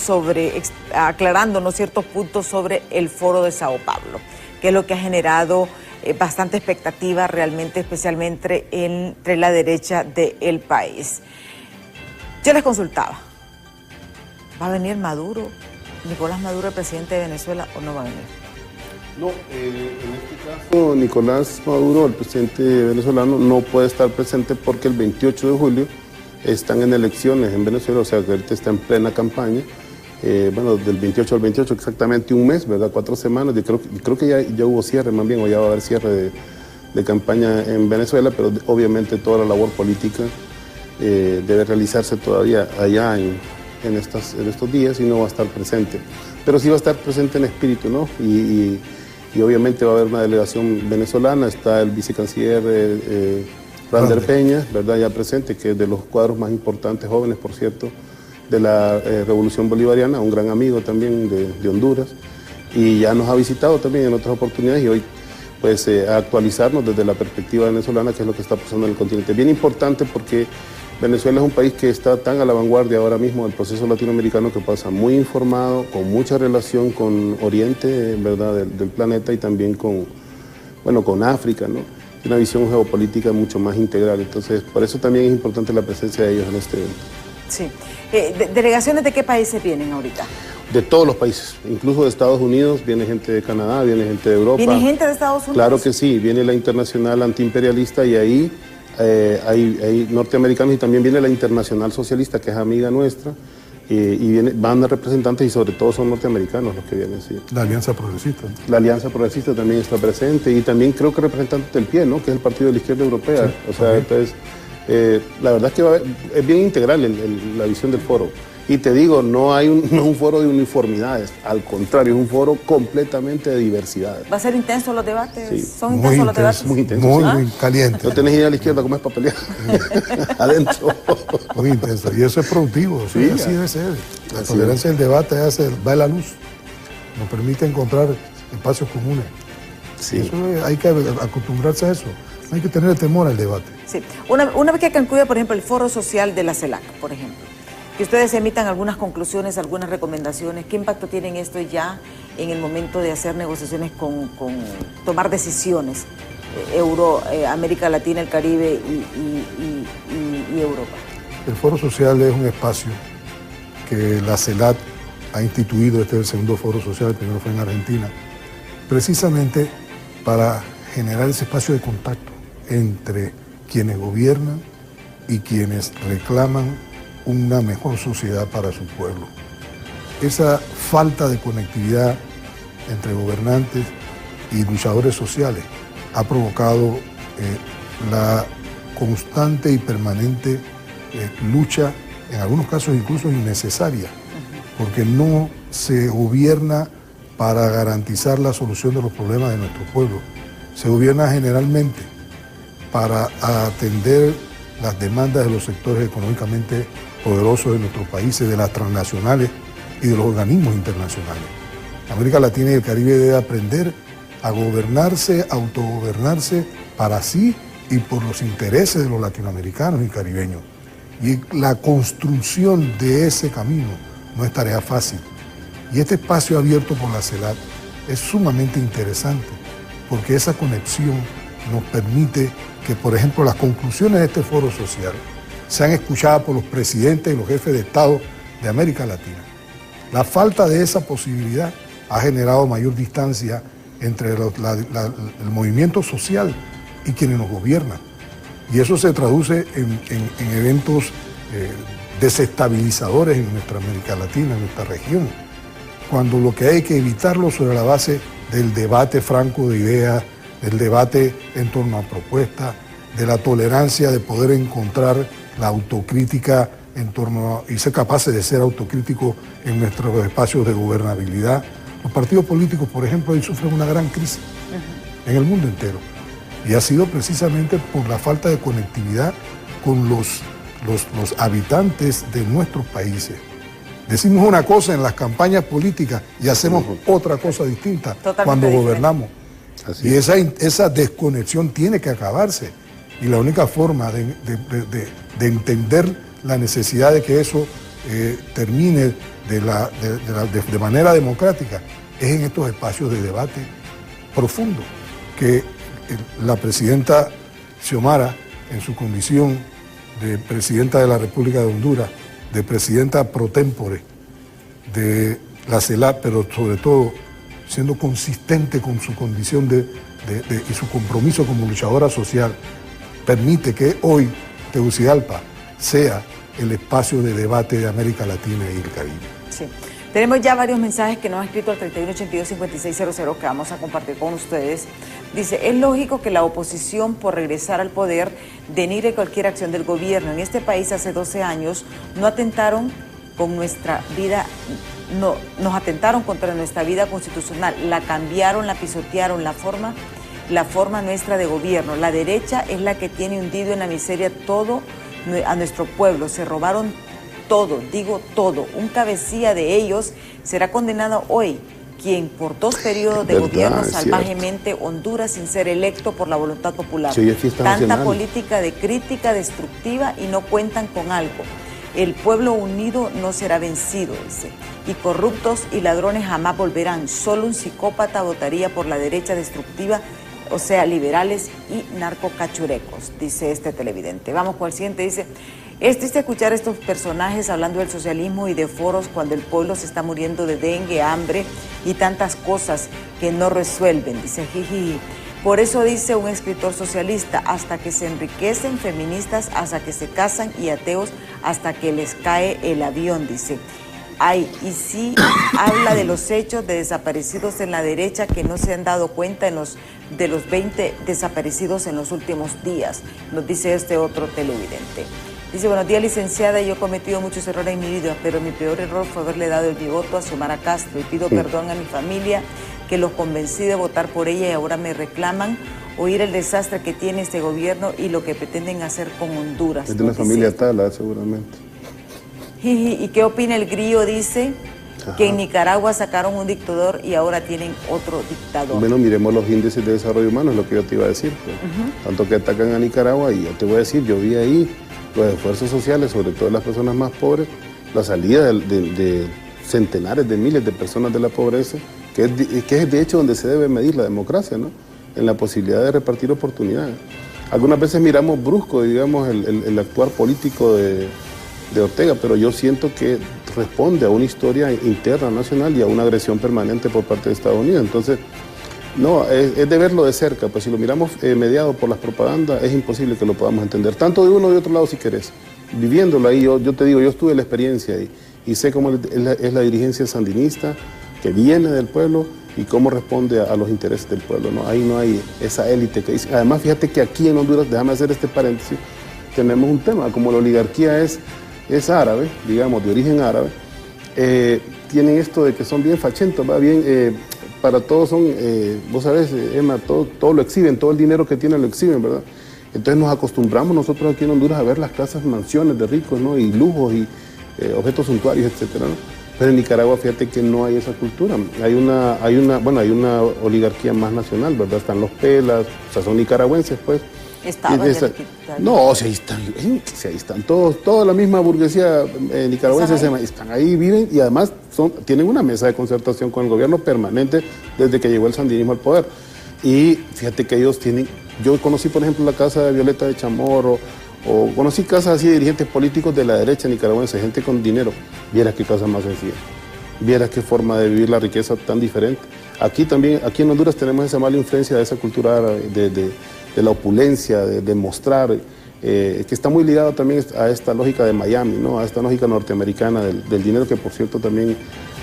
aclarándonos ciertos puntos sobre el Foro de Sao Paulo, que es lo que ha generado bastante expectativa realmente, especialmente entre la derecha del país. Yo les consultaba. ¿Va a venir Maduro, Nicolás Maduro, el presidente de Venezuela, o no va a venir? No, en este caso Nicolás Maduro, el presidente venezolano, no puede estar presente porque el 28 de julio están en elecciones en Venezuela, o sea que ahorita está en plena campaña. Bueno, del 28 al 28 exactamente un mes, ¿verdad? 4 semanas. Y creo que ya hubo cierre, más bien, o ya va a haber cierre de campaña en Venezuela, pero obviamente toda la labor política debe realizarse todavía allá en estos días y no va a estar presente. Pero sí va a estar presente en espíritu, ¿no? Y obviamente va a haber una delegación venezolana, está el vicecanciller Rander Peña, ¿verdad? Ya presente, que es de los cuadros más importantes, jóvenes, por cierto, de la Revolución Bolivariana, un gran amigo también de Honduras, y ya nos ha visitado también en otras oportunidades y hoy pues a actualizarnos desde la perspectiva venezolana, que es lo que está pasando en el continente. Bien importante porque Venezuela es un país que está tan a la vanguardia ahora mismo del proceso latinoamericano, que pasa muy informado, con mucha relación con Oriente, ¿verdad?, del planeta, y también con África, ¿no? Una visión geopolítica mucho más integral. Entonces, por eso también es importante la presencia de ellos en este evento. Sí. ¿Delegaciones de qué países vienen ahorita? De todos los países, incluso de Estados Unidos, viene gente de Canadá, viene gente de Europa. ¿Viene gente de Estados Unidos? Claro que sí, viene la Internacional Antiimperialista y ahí hay norteamericanos, y también viene la Internacional Socialista, que es amiga nuestra, y van representantes y sobre todo son norteamericanos los que vienen, sí. La Alianza Progresista. La Alianza Progresista también está presente, y también creo que representantes del PIE, ¿no?, que es el Partido de la Izquierda Europea. Sí, o sea, entonces, la verdad es que es bien integral la visión del foro. Y te digo, no es un foro de uniformidades, al contrario, es un foro completamente de diversidades. ¿Va a ser intenso los debates? Sí. ¿Son intensos los debates? Muy intensos. Muy caliente. No tenés idea a la izquierda cómo es para pelear adentro. Muy intenso. Y eso es productivo, sí, así debe ser. La tolerancia del debate va a la luz. Nos permite encontrar espacios comunes. Sí. Eso hay que acostumbrarse a eso. No hay que tener temor al debate. Sí. Una vez que concluya, por ejemplo, el foro social de la CELAC, por ejemplo, que ustedes emitan algunas conclusiones, algunas recomendaciones, ¿qué impacto tienen esto ya en el momento de hacer negociaciones con tomar decisiones? América Latina, el Caribe y Europa. El Foro Social es un espacio que la CELAC ha instituido. Este es el segundo Foro Social, el primero fue en Argentina, precisamente para generar ese espacio de contacto entre quienes gobiernan y quienes reclaman una mejor sociedad para su pueblo. Esa falta de conectividad entre gobernantes y luchadores sociales ha provocado la constante y permanente lucha, en algunos casos incluso innecesaria, porque no se gobierna para garantizar la solución de los problemas de nuestro pueblo. Se gobierna generalmente para atender las demandas de los sectores económicamente poderosos de nuestros países, de las transnacionales y de los organismos internacionales. América Latina y el Caribe debe aprender a gobernarse, autogobernarse para sí y por los intereses de los latinoamericanos y caribeños. Y la construcción de ese camino no es tarea fácil. Y este espacio abierto por la CELAC es sumamente interesante, porque esa conexión nos permite que, por ejemplo, las conclusiones de este foro social sean escuchadas por los presidentes y los jefes de Estado de América Latina. La falta de esa posibilidad ha generado mayor distancia entre el movimiento social y quienes nos gobiernan. Y eso se traduce en eventos desestabilizadores en nuestra América Latina, en nuestra región, cuando lo que hay que evitarlo sobre la base del debate franco de ideas, del debate en torno a propuestas, de la tolerancia de poder encontrar la autocrítica en torno y ser capaces de ser autocríticos en nuestros espacios de gobernabilidad. Los partidos políticos, por ejemplo, hoy sufren una gran crisis en el mundo entero. Y ha sido precisamente por la falta de conectividad con los habitantes de nuestros países. Decimos una cosa en las campañas políticas y hacemos otra cosa distinta cuando gobernamos. Y esa desconexión tiene que acabarse. Y la única forma de entender la necesidad de que eso termine de manera democrática es en estos espacios de debate profundo que la presidenta Xiomara, en su condición de presidenta de la República de Honduras, de presidenta pro tempore de la CELAC, pero sobre todo siendo consistente con su condición y su compromiso como luchadora social, permite que hoy Tegucigalpa sea el espacio de debate de América Latina y el Caribe. Sí. Tenemos ya varios mensajes que nos han escrito al 3182-5600 que vamos a compartir con ustedes. Dice, es lógico que la oposición por regresar al poder denigre cualquier acción del gobierno. En este país hace 12 años no atentaron con nuestra vida, no, nos atentaron contra nuestra vida constitucional, la cambiaron, la pisotearon, la forma nuestra de gobierno. La derecha es la que tiene hundido en la miseria todo a nuestro pueblo, se robaron todo, digo todo. Un cabecilla de ellos será condenado hoy, quien por 2 periodos de gobierno salvajemente Honduras sin ser electo por la voluntad popular. Sí, tanta nacional. Política de crítica destructiva y no cuentan con algo. El pueblo unido no será vencido, dice. Y corruptos y ladrones jamás volverán. Solo un psicópata votaría por la derecha destructiva, o sea, liberales y narcocachurecos, dice este televidente. Vamos con el siguiente, dice, es triste escuchar a estos personajes hablando del socialismo y de foros cuando el pueblo se está muriendo de dengue, hambre y tantas cosas que no resuelven, dice jiji. Por eso dice un escritor socialista, hasta que se enriquecen, feministas hasta que se casan y ateos hasta que les cae el avión, dice. Ay, y sí habla de los hechos de desaparecidos en la derecha que no se han dado cuenta de los 20 desaparecidos en los últimos días, nos dice este otro televidente. Dice, buenos días, licenciada, yo he cometido muchos errores en mi vida, pero mi peor error fue haberle dado mi voto a Xiomara Castro y pido perdón a mi familia que los convencí de votar por ella y ahora me reclaman oír el desastre que tiene este gobierno y lo que pretenden hacer con Honduras. Es de una familia Tala, seguramente. ¿Y qué opina el Grillo? Dice que en Nicaragua sacaron un dictador y ahora tienen otro dictador. Bueno, miremos los índices de desarrollo humano, es lo que yo te iba a decir. Pues. Tanto que atacan a Nicaragua, y yo te voy a decir, yo vi ahí los esfuerzos sociales, sobre todo las personas más pobres, la salida de centenares de miles de personas de la pobreza, que es de hecho donde se debe medir la democracia, ¿no? En la posibilidad de repartir oportunidades. Algunas veces miramos brusco, digamos, el actuar político de Ortega, pero yo siento que responde a una historia interna nacional y a una agresión permanente por parte de Estados Unidos. Entonces, no, es de verlo de cerca, pues si lo miramos mediado por las propagandas, es imposible que lo podamos entender, tanto de uno o de otro lado si querés. Viviéndolo ahí, yo te digo, yo estuve en la experiencia ahí y sé cómo es la dirigencia sandinista que viene del pueblo y cómo responde a los intereses del pueblo, ¿no? Ahí no hay esa élite que dice. Además, fíjate que aquí en Honduras, déjame hacer este paréntesis, tenemos un tema, como la oligarquía es árabe, digamos, de origen árabe, tienen esto de que son bien fachentos, va bien, para todos son, vos sabés, Emma, todo lo exhiben, todo el dinero que tienen lo exhiben, ¿verdad? Entonces nos acostumbramos nosotros aquí en Honduras a ver las casas, mansiones de ricos, ¿no? Y lujos y objetos suntuarios, etcétera, ¿no? Pero en Nicaragua, fíjate que no hay esa cultura. Hay una oligarquía más nacional, ¿verdad? Están los pelas, o sea, son nicaragüenses, pues. No, si ahí están todos, toda la misma burguesía nicaragüense, están ahí, viven y además tienen una mesa de concertación con el gobierno permanente desde que llegó el sandinismo al poder. Y fíjate que ellos tienen, yo conocí por ejemplo la casa de Violeta de Chamorro, o conocí casas así de dirigentes políticos de la derecha nicaragüense, gente con dinero. Vieras qué casa más sencilla, vieras qué forma de vivir la riqueza tan diferente. Aquí también, aquí en Honduras tenemos esa mala influencia de esa cultura árabe, de la opulencia, de mostrar, que está muy ligado también a esta lógica de Miami, ¿no? A esta lógica norteamericana del dinero, que por cierto también,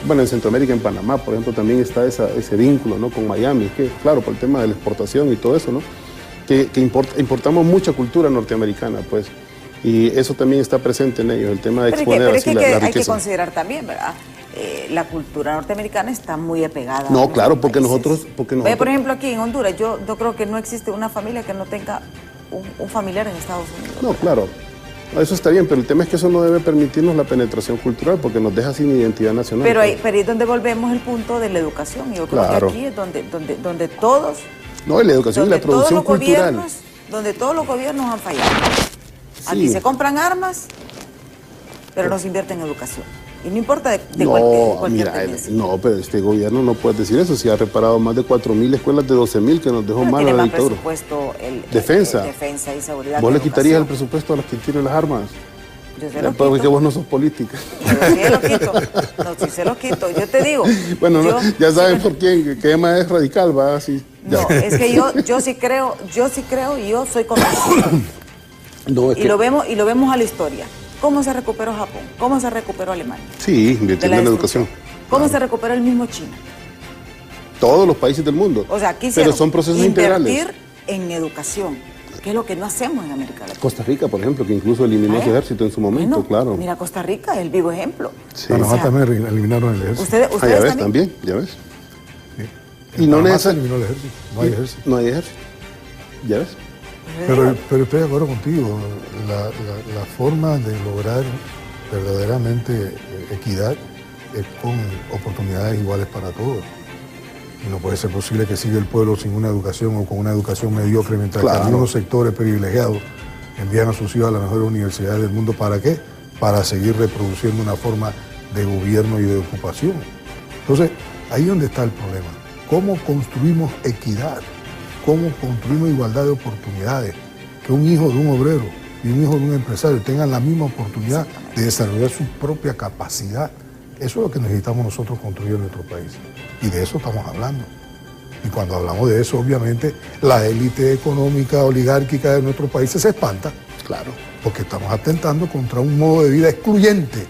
bueno, en Centroamérica, en Panamá, por ejemplo, también está ese vínculo, ¿no? Con Miami, que claro, por el tema de la exportación y todo eso, ¿no? Que importamos mucha cultura norteamericana, pues, y eso también está presente en ellos, el tema de exponer así la riqueza. Hay que considerar también, ¿verdad? La cultura norteamericana está muy apegada. No, claro, porque nosotros... Ve, por ejemplo, aquí en Honduras, yo creo que no existe una familia que no tenga un familiar en Estados Unidos. No, claro, eso está bien, pero el tema es que eso no debe permitirnos la penetración cultural, porque nos deja sin identidad nacional. Pero ahí es donde volvemos el punto de la educación. Yo creo que aquí es donde todos... No, la educación y la producción cultural. Donde todos los gobiernos han fallado. Sí. Aquí se compran armas, pero no se invierte en educación. Y no importa de cualquier tendencia. No, pero este gobierno no puede decir eso. Si ha reparado más de 4.000 escuelas de 12.000 que nos dejó mal la dictadura. Presupuesto defensa y seguridad. ¿Vos le quitarías el presupuesto a los que tienen las armas? Yo se lo quito. Porque vos no sos política. Yo sí se lo quito. No, sí se lo quito. Yo te digo. Bueno, ya saben por quién, que Emma es radical, va así. No, es que yo sí creo y yo soy convencida. No, es y lo vemos a la historia. ¿Cómo se recuperó Japón? ¿Cómo se recuperó Alemania? Sí, invirtiendo en la educación. ¿Cómo se recuperó el mismo China? Todos los países del mundo. O sea, pero son procesos integrales. Invertir en educación, que es lo que no hacemos en América Latina. Costa Rica, por ejemplo, que incluso eliminó su ejército en su momento, claro. Mira, Costa Rica es el vivo ejemplo. Sí. Panamá también eliminaron el ejército. ¿Ustedes ya ves, también, ya ves. Sí. Y no se eliminó el ejército, no hay ejército. No hay ejército, ya ves. Pero estoy de acuerdo contigo, la forma de lograr verdaderamente equidad es con oportunidades iguales para todos. Y no puede ser posible que siga el pueblo sin una educación o con una educación mediocre, mientras que algunos sectores privilegiados envían a sus hijos a las mejores universidades del mundo. ¿Para qué? Para seguir reproduciendo una forma de gobierno y de ocupación. Entonces, ahí es donde está el problema. ¿Cómo construimos equidad? ¿Cómo construimos igualdad de oportunidades? Que un hijo de un obrero y un hijo de un empresario tengan la misma oportunidad de desarrollar su propia capacidad. Eso es lo que necesitamos nosotros construir en nuestro país. Y de eso estamos hablando. Y cuando hablamos de eso, obviamente, la élite económica oligárquica de nuestro país se espanta. Claro. Porque estamos atentando contra un modo de vida excluyente.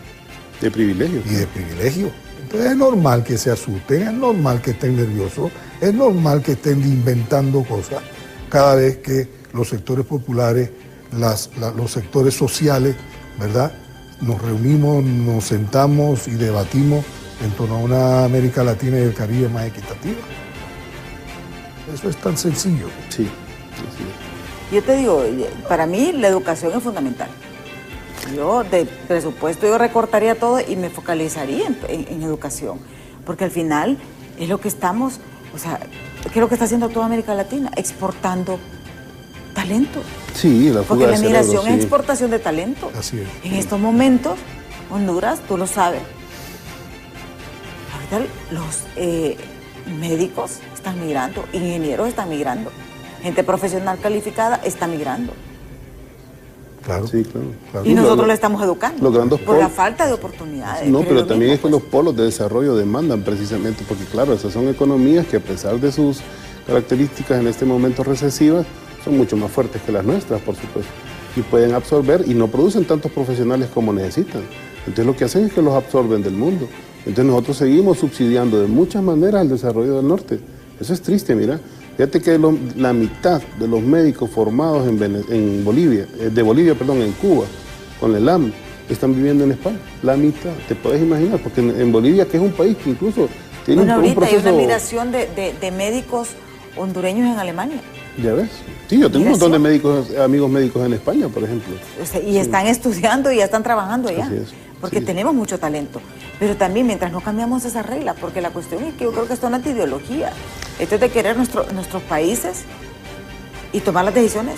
De privilegio. Y de privilegio. Entonces es normal que se asusten, es normal que estén nerviosos, es normal que estén inventando cosas cada vez que los sectores populares, los sectores sociales, ¿verdad? Nos reunimos, nos sentamos y debatimos en torno a una América Latina y el Caribe más equitativa. Eso es tan sencillo. Sí. Yo te digo, para mí la educación es fundamental. Yo de presupuesto yo recortaría todo y me focalizaría en educación, porque al final es lo que estamos, o sea, ¿qué es lo que está haciendo toda América Latina? Exportando talento. Sí, la fuga porque la de migración cerebro, es exportación de talento. Así es. En estos momentos, Honduras, tú lo sabes, ahorita los médicos están migrando, ingenieros están migrando, gente profesional calificada está migrando. Claro. Sí, claro. Y nosotros le estamos educando los por la falta de oportunidades. No, pero también es que los polos de desarrollo demandan precisamente, porque claro, esas son economías que a pesar de sus características en este momento recesivas, son mucho más fuertes que las nuestras, por supuesto, y pueden absorber y no producen tantos profesionales como necesitan. Entonces lo que hacen es que los absorben del mundo. Entonces nosotros seguimos subsidiando de muchas maneras el desarrollo del norte. Eso es triste, mira. Fíjate que la mitad de los médicos formados en Bolivia, en Cuba, con el AM, están viviendo en España. La mitad, te puedes imaginar, porque en Bolivia, que es un país que incluso tiene un proceso... Ahorita hay una migración de médicos hondureños en Alemania. ¿Ya ves? Sí, yo tengo un montón de amigos médicos en España, por ejemplo. O sea, y están estudiando y ya están trabajando allá. Así es. Porque tenemos mucho talento. Pero también mientras no cambiamos esa regla, porque la cuestión es que yo creo que esto no es de ideología. Esto es de querer nuestros países y tomar las decisiones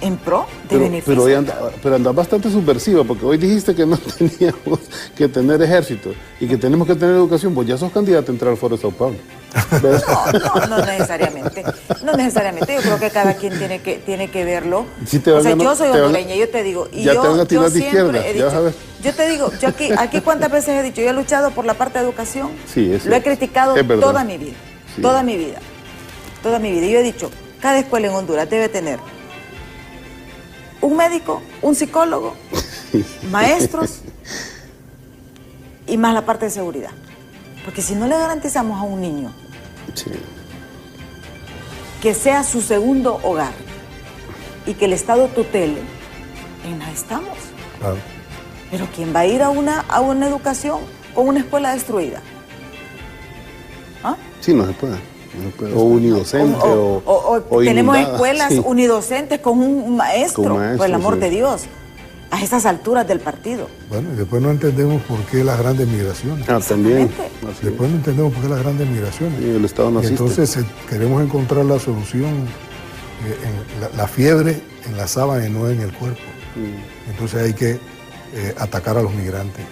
en pro de beneficios. Pero andas bastante subversiva, porque hoy dijiste que no teníamos que tener ejército y que tenemos que tener educación, pues ya sos candidato a entrar al Foro de Sao Paulo. No necesariamente. No necesariamente. Yo creo que cada quien tiene que verlo. Sí, yo soy hondureña, yo te digo. Y ya te van a tirar de izquierda, ya vas a ver. Yo te digo, yo aquí cuántas veces he dicho, yo he luchado por la parte de educación. Sí, eso. Lo he criticado toda mi vida. Sí. Toda mi vida. Y yo he dicho, cada escuela en Honduras debe tener un médico, un psicólogo, maestros y más la parte de seguridad. Porque si no le garantizamos a un niño que sea su segundo hogar y que el Estado tutele, en nada estamos. Claro. Pero ¿quién va a ir a una educación con una escuela destruida? ¿Ah? Sí, no se puede. O unidocente o tenemos escuelas unidocentes con un maestro, por el amor de Dios, a esas alturas del partido. Bueno, y después no entendemos por qué las grandes migraciones. También. Después no entendemos por qué las grandes migraciones. Y el Estado no asiste. Entonces queremos encontrar la solución, la fiebre en la sábana y no en el cuerpo. Entonces hay que atacar a los migrantes,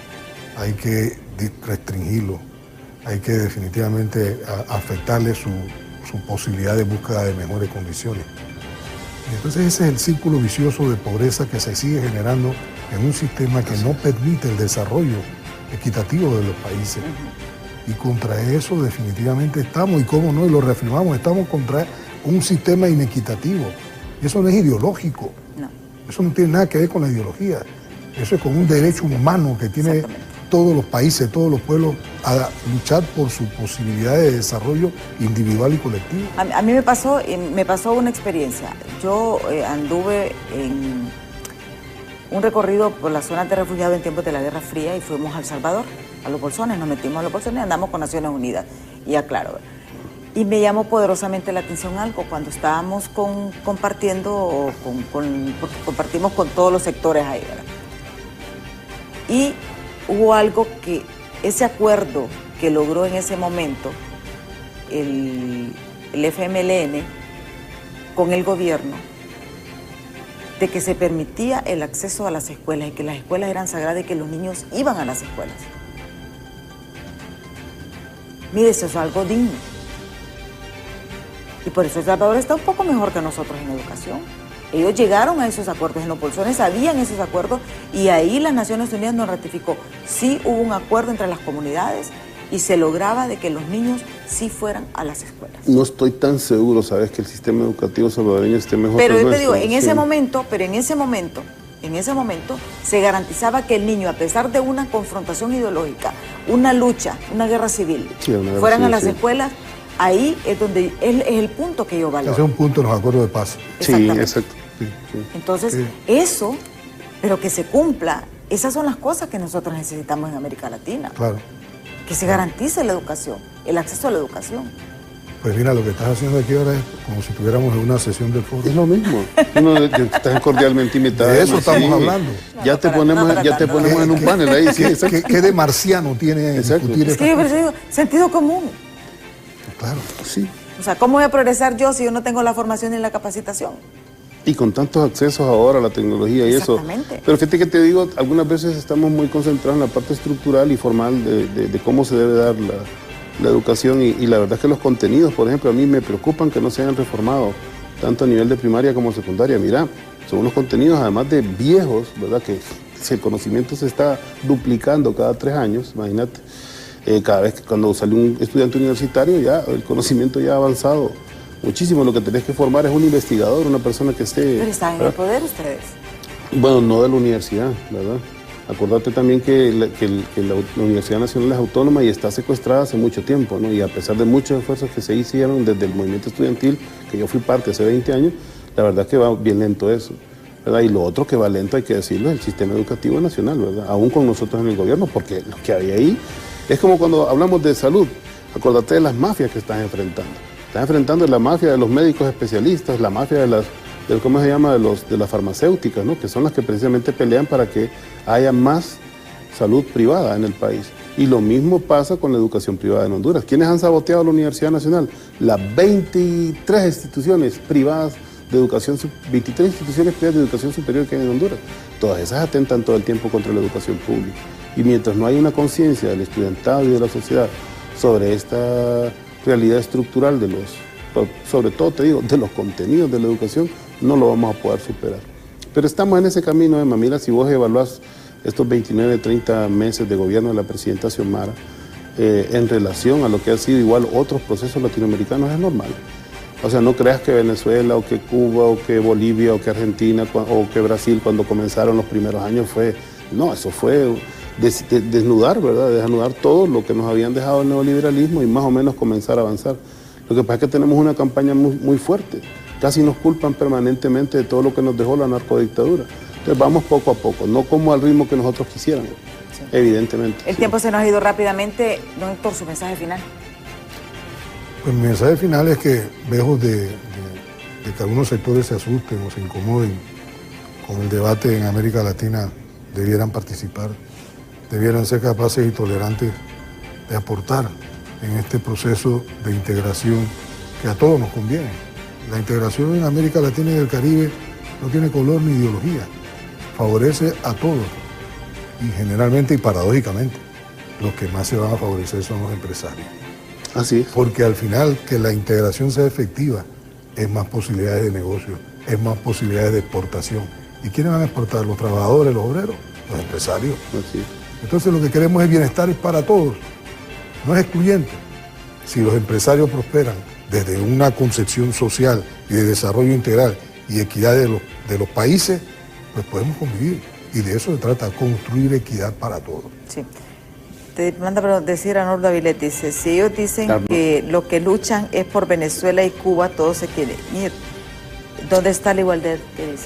hay que restringirlos. Hay que definitivamente afectarle su posibilidad de búsqueda de mejores condiciones. Y entonces ese es el círculo vicioso de pobreza que se sigue generando en un sistema que no permite el desarrollo equitativo de los países. Y contra eso definitivamente estamos, y cómo no, y lo reafirmamos, estamos contra un sistema inequitativo. Y eso no es ideológico, eso no tiene nada que ver con la ideología, eso es con un derecho humano que tiene todos los países, todos los pueblos, a luchar por su posibilidad de desarrollo individual y colectivo. A mí me pasó una experiencia. Yo anduve en un recorrido por las zonas de refugiados en tiempos de la Guerra Fría y fuimos a El Salvador, a Los Bolsones, nos metimos a Los Bolsones y andamos con Naciones Unidas. Y aclaro, y me llamó poderosamente la atención algo cuando estábamos compartiendo, porque compartimos con todos los sectores ahí, ¿verdad? Y hubo algo que, ese acuerdo que logró en ese momento el FMLN con el gobierno, de que se permitía el acceso a las escuelas y que las escuelas eran sagradas y que los niños iban a las escuelas. Mire, eso es algo digno. Y por eso El Salvador está un poco mejor que nosotros en educación. Ellos llegaron a esos acuerdos, en Los Bolsones sabían esos acuerdos y ahí las Naciones Unidas nos ratificó. Sí hubo un acuerdo entre las comunidades y se lograba de que los niños sí fueran a las escuelas. No estoy tan seguro, sabes, que el sistema educativo salvadoreño esté mejor pero que yo el te digo, nuestro. en ese momento se garantizaba que el niño, a pesar de una confrontación ideológica, una lucha, una guerra civil, fueran a las escuelas. Ahí es donde es el punto que yo valoro. Ese es un punto en los acuerdos de paz. Sí, exacto. Sí. Entonces, eso, pero que se cumpla, esas son las cosas que nosotros necesitamos en América Latina. Claro. Que se garantice la educación, el acceso a la educación. Pues mira, lo que estás haciendo aquí ahora es como si tuviéramos en una sesión del foro. Es lo mismo. Estás cordialmente invitada. De eso estamos hablando. Ya te ponemos en un panel ahí. Sí, ¿Qué de marciano tiene discutir? Es que yo digo, sentido común. Claro. Sí. O sea, ¿cómo voy a progresar yo si yo no tengo la formación ni la capacitación? Y con tantos accesos ahora a la tecnología y eso. Exactamente. Pero fíjate que te digo, algunas veces estamos muy concentrados en la parte estructural y formal de cómo se debe dar la educación y la verdad es que los contenidos, por ejemplo, a mí me preocupan que no se hayan reformado tanto a nivel de primaria como secundaria. Mira, son unos contenidos además de viejos, ¿verdad? Que el conocimiento se está duplicando cada 3 años, imagínate. Cada vez que cuando sale un estudiante universitario ya el conocimiento ya ha avanzado muchísimo. Lo que tenés que formar es un investigador, una persona que esté... Pero están en el poder ustedes. Bueno, no de la universidad, ¿verdad? Acordate también que la Universidad Nacional es autónoma y está secuestrada hace mucho tiempo, ¿no? Y a pesar de muchos esfuerzos que se hicieron desde el movimiento estudiantil, que yo fui parte hace 20 años, la verdad es que va bien lento eso, ¿verdad? Y lo otro que va lento, hay que decirlo, es el sistema educativo nacional, ¿verdad? Aún con nosotros en el gobierno, porque lo que hay ahí es como cuando hablamos de salud. Acordate de las mafias que estás enfrentando. Estás enfrentando la mafia de los médicos especialistas, la mafia de las farmacéuticas, ¿no? Que son las que precisamente pelean para que haya más salud privada en el país. Y lo mismo pasa con la educación privada en Honduras. ¿Quiénes han saboteado la Universidad Nacional? Las 23 instituciones privadas de educación, 23 instituciones privadas de educación superior que hay en Honduras. Todas esas atentan todo el tiempo contra la educación pública. Y mientras no hay una conciencia del estudiantado y de la sociedad sobre esta realidad estructural de sobre todo te digo, de los contenidos de la educación, no lo vamos a poder superar. Pero estamos en ese camino, Emma. Mira, si vos evaluás estos 29, 30 meses de gobierno de la presidenta Xiomara, en relación a lo que han sido igual otros procesos latinoamericanos, es normal. O sea, no creas que Venezuela, o que Cuba, o que Bolivia, o que Argentina, o que Brasil, cuando comenzaron los primeros años fue... No, eso fue desnudar, ¿verdad? Desnudar todo lo que nos habían dejado el neoliberalismo y más o menos comenzar a avanzar. Lo que pasa es que tenemos una campaña muy fuerte. Casi nos culpan permanentemente de todo lo que nos dejó la narcodictadura. Entonces vamos poco a poco, no como al ritmo que nosotros quisiéramos, sí. Evidentemente. El tiempo se nos ha ido rápidamente. Don Héctor, su mensaje final. Pues mi mensaje final es que, lejos de que algunos sectores se asusten o se incomoden con el debate en América Latina, debieran participar, debieran ser capaces y tolerantes de aportar en este proceso de integración que a todos nos conviene. La integración en América Latina y el Caribe no tiene color ni ideología, favorece a todos y generalmente y paradójicamente los que más se van a favorecer son los empresarios. Así es. Porque al final que la integración sea efectiva es más posibilidades de negocio, es más posibilidades de exportación. ¿Y quiénes van a exportar? ¿Los trabajadores, los obreros? Los empresarios. Así es. Entonces lo que queremos es bienestar para todos, no es excluyente. Si los empresarios prosperan desde una concepción social y de desarrollo integral y equidad de los países, pues podemos convivir. Y de eso se trata, construir equidad para todos. Sí. Te manda a decir a Norda Vilet, dice, si ellos dicen que lo que luchan es por Venezuela y Cuba, todos se quieren ir. ¿Dónde está la igualdad?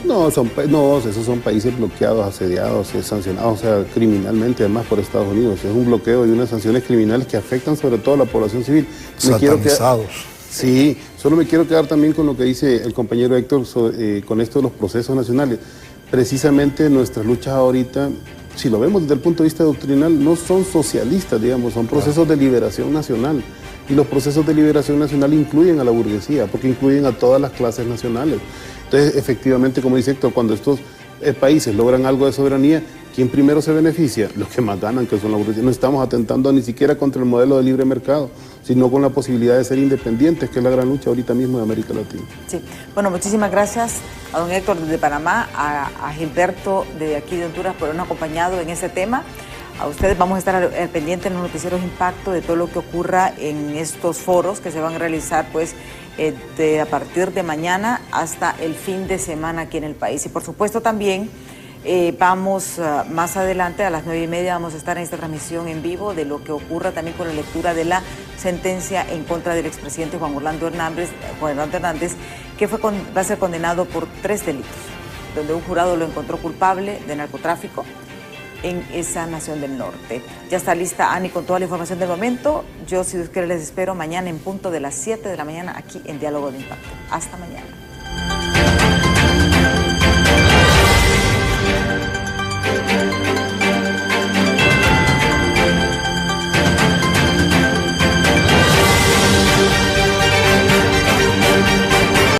No, esos son países bloqueados, asediados, sancionados, o sea, criminalmente, además por Estados Unidos. Es un bloqueo y unas sanciones criminales que afectan sobre todo a la población civil. Satanizados. Sí, solo me quiero quedar también con lo que dice el compañero Héctor con esto de los procesos nacionales. Precisamente nuestras luchas ahorita, si lo vemos desde el punto de vista doctrinal, no son socialistas, digamos, son procesos de liberación nacional. Y los procesos de liberación nacional incluyen a la burguesía, porque incluyen a todas las clases nacionales. Entonces, efectivamente, como dice Héctor, cuando estos países logran algo de soberanía, ¿quién primero se beneficia? Los que más ganan, que son la burguesía. No estamos atentando ni siquiera contra el modelo de libre mercado, sino con la posibilidad de ser independientes, que es la gran lucha ahorita mismo de América Latina. Sí, bueno, muchísimas gracias a don Héctor desde Panamá, a Gilberto de aquí de Honduras por habernos acompañado en este tema. A ustedes vamos a estar al pendiente en los noticieros Impacto de todo lo que ocurra en estos foros que se van a realizar pues a partir de mañana hasta el fin de semana aquí en el país. Y por supuesto también vamos más adelante a las 9:30 vamos a estar en esta transmisión en vivo de lo que ocurra también con la lectura de la sentencia en contra del expresidente Juan Orlando Hernández, que va a ser condenado por 3 delitos, donde un jurado lo encontró culpable de narcotráfico en esa nación del norte. Ya está lista Ani con toda la información del momento. Yo, si Dios quiere, les espero mañana en punto de las 7 de la mañana aquí en Diálogo de Impacto. Hasta mañana.